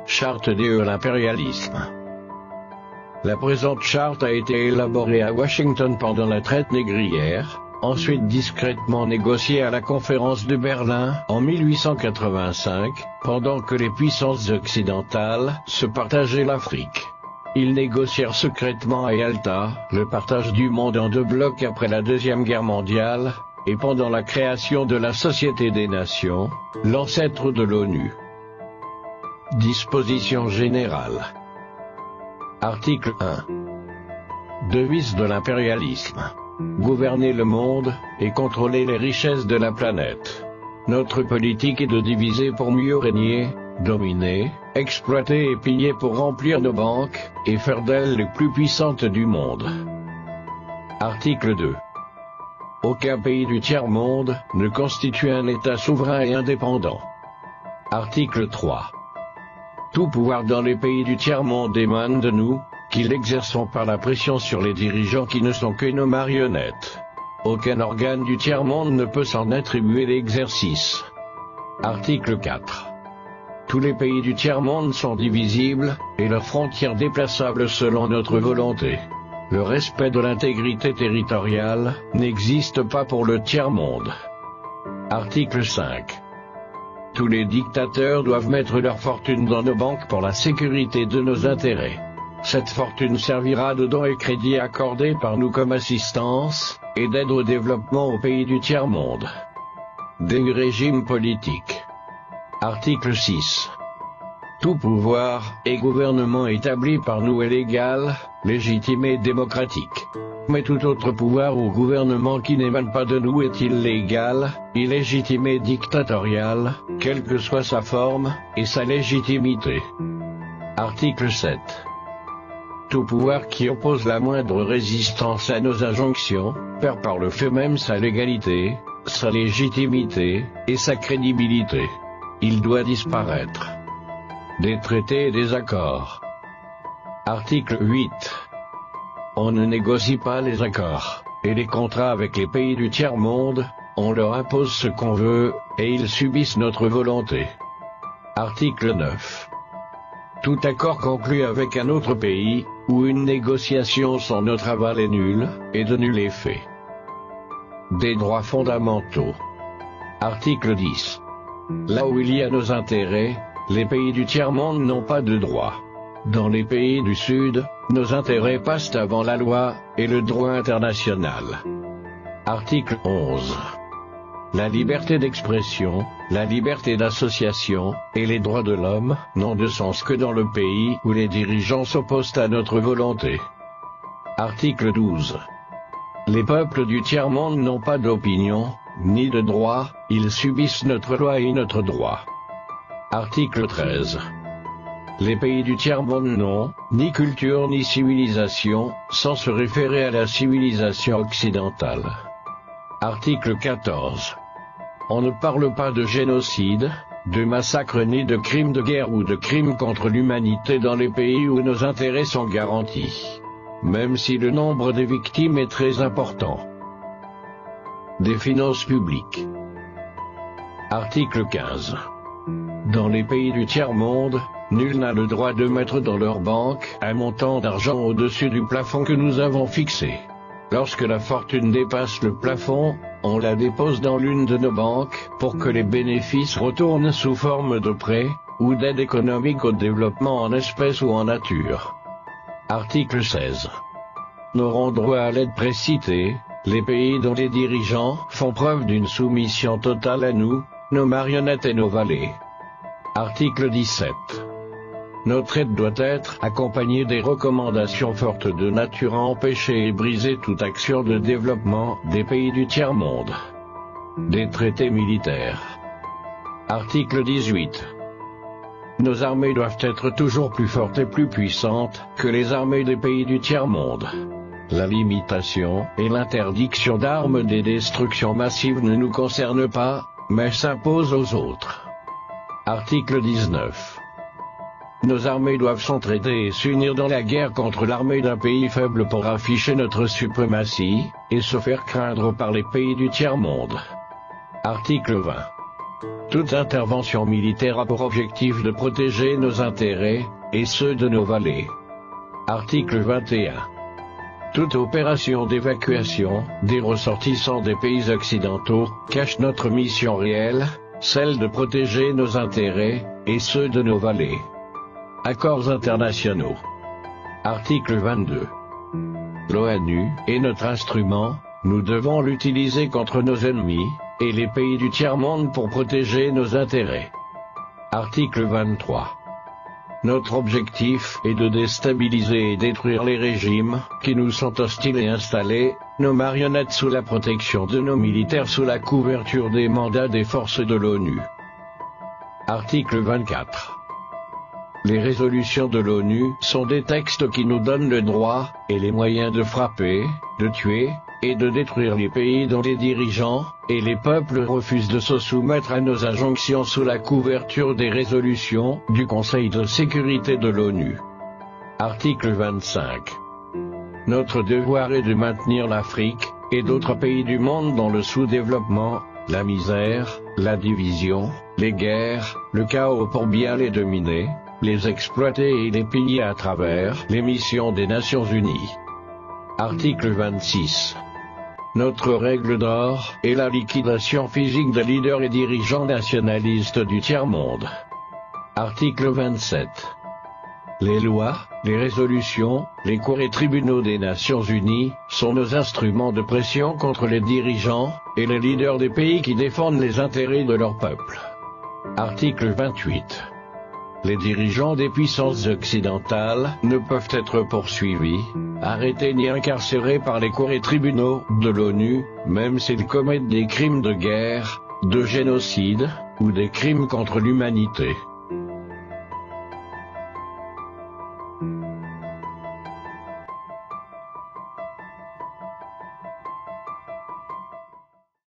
Charte de l'impérialisme. La présente charte a été élaborée à Washington pendant la traite négrière, ensuite discrètement négociée à la conférence de Berlin en 1885, pendant que les puissances occidentales se partageaient l'Afrique. Ils négocièrent secrètement à Yalta le partage du monde en 2 blocs après la Deuxième Guerre mondiale, et pendant la création de la Société des Nations, l'ancêtre de l'ONU. Dispositions générales. Article 1. Devise de l'impérialisme. Gouverner le monde et contrôler les richesses de la planète. Notre politique est de diviser pour mieux régner, dominer, exploiter et piller pour remplir nos banques, et faire d'elles les plus puissantes du monde. Article 2. Aucun pays du tiers-monde ne constitue un État souverain et indépendant. Article 3. Tout pouvoir dans les pays du tiers-monde émane de nous, qui l'exerçons par la pression sur les dirigeants qui ne sont que nos marionnettes. Aucun organe du tiers-monde ne peut s'en attribuer l'exercice. Article 4. Tous les pays du tiers-monde sont divisibles, et leurs frontières déplaçables selon notre volonté. Le respect de l'intégrité territoriale n'existe pas pour le tiers-monde. Article 5. Tous les dictateurs doivent mettre leur fortune dans nos banques pour la sécurité de nos intérêts. Cette fortune servira de dons et crédits accordés par nous comme assistance, et d'aide au développement aux pays du tiers-monde. Des régimes politiques. Article 6. Tout pouvoir et gouvernement établi par nous est légal, légitime et démocratique. Mais tout autre pouvoir ou gouvernement qui n'émane pas de nous est illégal, illégitime et dictatorial, quelle que soit sa forme, et sa légitimité. Article 7. Tout pouvoir qui oppose la moindre résistance à nos injonctions, perd par le fait même sa légalité, sa légitimité, et sa crédibilité. Il doit disparaître. Des traités et des accords. Article 8. On ne négocie pas les accords, et les contrats avec les pays du tiers-monde, on leur impose ce qu'on veut, et ils subissent notre volonté. Article 9. Tout accord conclu avec un autre pays, ou une négociation sans notre aval est nul, et de nul effet. Des droits fondamentaux. Article 10. Là où il y a nos intérêts, les pays du tiers-monde n'ont pas de droits. Dans les pays du Sud, nos intérêts passent avant la loi et le droit international. Article 11. La liberté d'expression, la liberté d'association, et les droits de l'homme, n'ont de sens que dans le pays où les dirigeants s'opposent à notre volonté. Article 12. Les peuples du tiers-monde n'ont pas d'opinion, ni de droit, ils subissent notre loi et notre droit. Article 13. Les pays du tiers-monde n'ont ni culture ni civilisation, sans se référer à la civilisation occidentale. Article 14. On ne parle pas de génocide, de massacre ni de crimes de guerre ou de crimes contre l'humanité dans les pays où nos intérêts sont garantis, même si le nombre des victimes est très important. Des finances publiques. Article 15. Dans les pays du tiers-monde, nul n'a le droit de mettre dans leur banque un montant d'argent au-dessus du plafond que nous avons fixé. Lorsque la fortune dépasse le plafond, on la dépose dans l'une de nos banques pour que les bénéfices retournent sous forme de prêts ou d'aide économique au développement en espèces ou en nature. Article 16. N'auront droit à l'aide précitée les pays dont les dirigeants font preuve d'une soumission totale à nous, nos marionnettes et nos valets. Article 17. Notre aide doit être accompagnée des recommandations fortes de nature à empêcher et briser toute action de développement des pays du tiers-monde. Des traités militaires. Article 18. Nos armées doivent être toujours plus fortes et plus puissantes que les armées des pays du tiers-monde. La limitation et l'interdiction d'armes des destructions massives ne nous concernent pas, mais s'imposent aux autres. Article 19. Nos armées doivent s'entraider et s'unir dans la guerre contre l'armée d'un pays faible pour afficher notre suprématie, et se faire craindre par les pays du tiers-monde. Article 20. Toute intervention militaire a pour objectif de protéger nos intérêts, et ceux de nos valets. Article 21. Toute opération d'évacuation des ressortissants des pays occidentaux cache notre mission réelle, celle de protéger nos intérêts, et ceux de nos valets. Accords internationaux. Article 22. L'ONU est notre instrument, nous devons l'utiliser contre nos ennemis, et les pays du tiers-monde pour protéger nos intérêts. Article 23. Notre objectif est de déstabiliser et détruire les régimes qui nous sont hostiles et installer nos marionnettes sous la protection de nos militaires sous la couverture des mandats des forces de l'ONU. Article 24. Les résolutions de l'ONU sont des textes qui nous donnent le droit et les moyens de frapper, de tuer et de détruire les pays dont les dirigeants et les peuples refusent de se soumettre à nos injonctions sous la couverture des résolutions du Conseil de sécurité de l'ONU. Article 25. Notre devoir est de maintenir l'Afrique et d'autres pays du monde dans le sous-développement, la misère, la division, les guerres, le chaos pour bien les dominer, les exploiter et les piller à travers les missions des Nations Unies. Article 26. Notre règle d'or est la liquidation physique des leaders et dirigeants nationalistes du tiers-monde. Article 27. Les lois, les résolutions, les cours et tribunaux des Nations Unies sont nos instruments de pression contre les dirigeants et les leaders des pays qui défendent les intérêts de leur peuple. Article 28. Les dirigeants des puissances occidentales ne peuvent être poursuivis, arrêtés ni incarcérés par les cours et tribunaux de l'ONU, même s'ils commettent des crimes de guerre, de génocide, ou des crimes contre l'humanité.